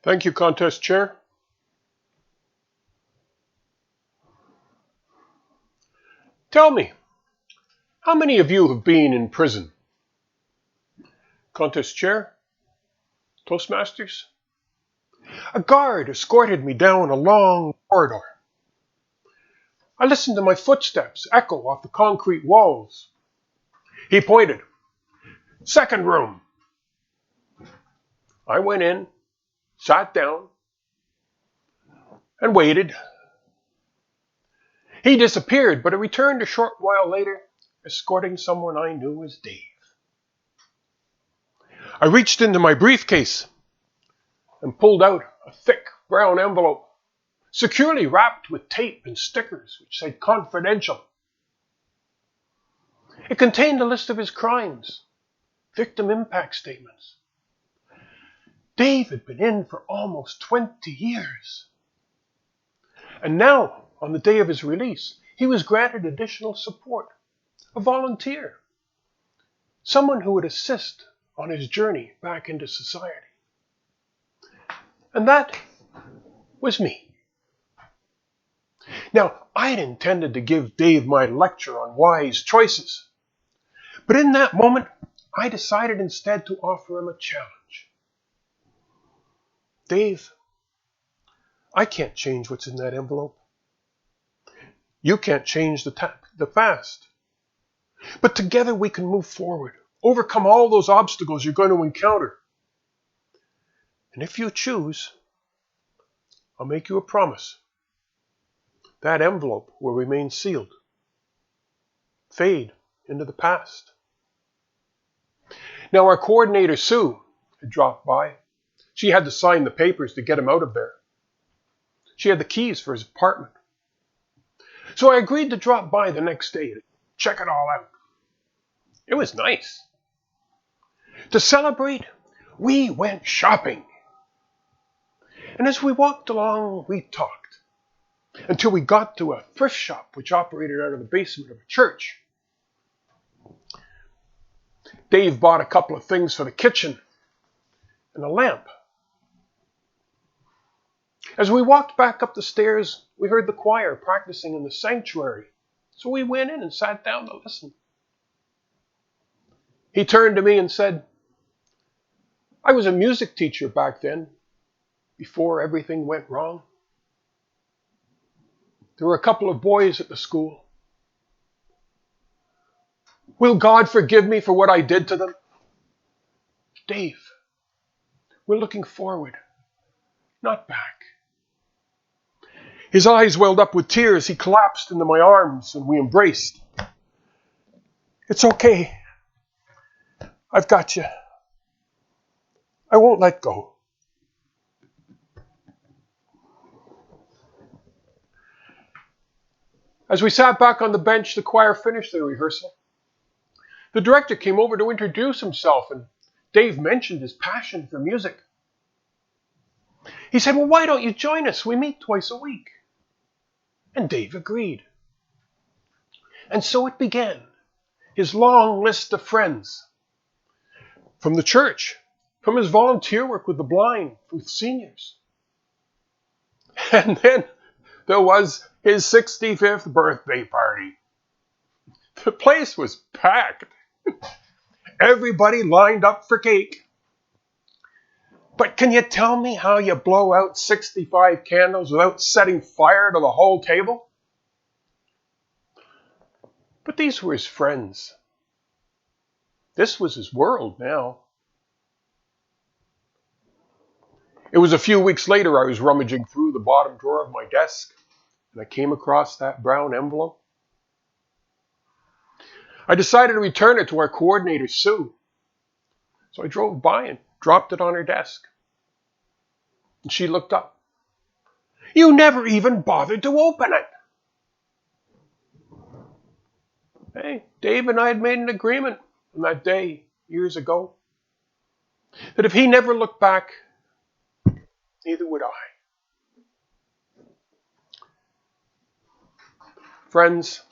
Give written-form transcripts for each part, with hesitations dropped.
Thank you, Contest Chair. Tell me, how many of you have been in prison? Contest Chair? Toastmasters? A guard escorted me down a long corridor. I listened to my footsteps echo off the concrete walls. He pointed. Second room. I went in, sat down, and waited. He disappeared, but he returned a short while later, escorting someone I knew as Dave. I reached into my briefcase and pulled out a thick brown envelope, securely wrapped with tape and stickers which said confidential. It contained a list of his crimes, victim impact statements. Dave had been in for almost 20 years. And now, on the day of his release, he was granted additional support, a volunteer, someone who would assist on his journey back into society. And that was me. Now, I had intended to give Dave my lecture on wise choices, but in that moment, I decided instead to offer him a challenge. Dave, I can't change what's in that envelope. You can't change the past. But together we can move forward, overcome all those obstacles you're going to encounter. And if you choose, I'll make you a promise. That envelope will remain sealed, fade into the past. Now our coordinator, Sue, had dropped by. She had to sign the papers to get him out of there. She had the keys for his apartment. So I agreed to drop by the next day to check it all out. It was nice. To celebrate, we went shopping. And as we walked along, we talked until we got to a thrift shop which operated out of the basement of a church. Dave bought a couple of things for the kitchen and a lamp. As we walked back up the stairs, we heard the choir practicing in the sanctuary, so we went in and sat down to listen. He turned to me and said, I was a music teacher back then, before everything went wrong. There were a couple of boys at the school. Will God forgive me for what I did to them? Dave, we're looking forward, not back. His eyes welled up with tears. He collapsed into my arms and we embraced. It's okay. I've got you. I won't let go. As we sat back on the bench, the choir finished their rehearsal. The director came over to introduce himself, and Dave mentioned his passion for music. He said, well, why don't you join us? We meet twice a week. And Dave agreed. And so it began, his long list of friends. From the church, from his volunteer work with the blind, with seniors. And then there was his 65th birthday party. The place was packed. Everybody lined up for cake. But can you tell me how you blow out 65 candles without setting fire to the whole table? But these were his friends. This was his world now. It was a few weeks later I was rummaging through the bottom drawer of my desk, and I came across that brown envelope. I decided to return it to our coordinator, Sue. So I drove by and dropped it on her desk. And she looked up. You never even bothered to open it. Hey, Dave and I had made an agreement on that day, years ago, that if he never looked back, neither would I. Friends,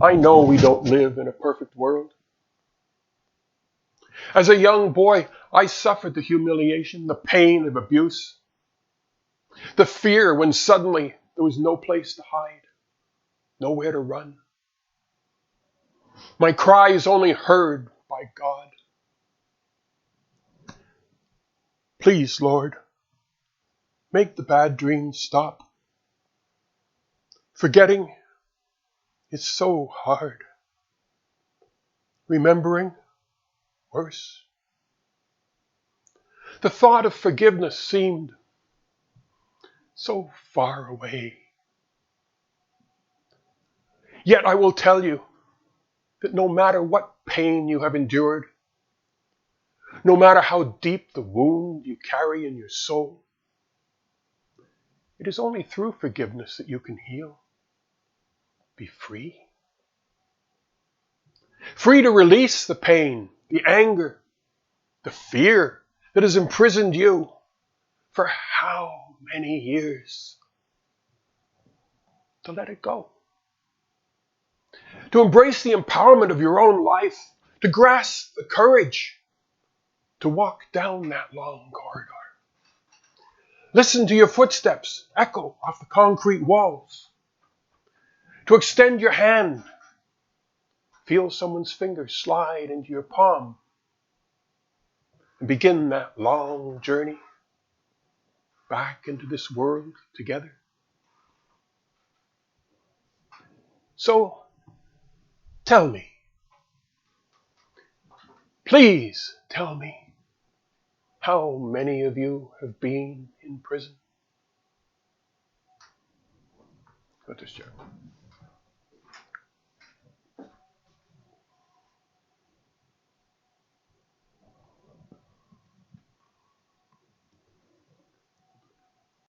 I know we don't live in a perfect world. As a young boy, I suffered the humiliation, the pain of abuse, the fear when suddenly there was no place to hide, nowhere to run. My cries only heard by God. Please, Lord, make the bad dreams stop. Forgetting is so hard. Remembering, worse. The thought of forgiveness seemed so far away. Yet I will tell you that no matter what pain you have endured, no matter how deep the wound you carry in your soul, it is only through forgiveness that you can heal, be free. Free to release the pain, the anger, the fear that has imprisoned you for how many years? To let it go. To embrace the empowerment of your own life, to grasp the courage to walk down that long corridor. Listen to your footsteps echo off the concrete walls. To extend your hand, feel someone's fingers slide into your palm, and begin that long journey back into this world together. So, tell me, please tell me, how many of you have been in prison? Let us check.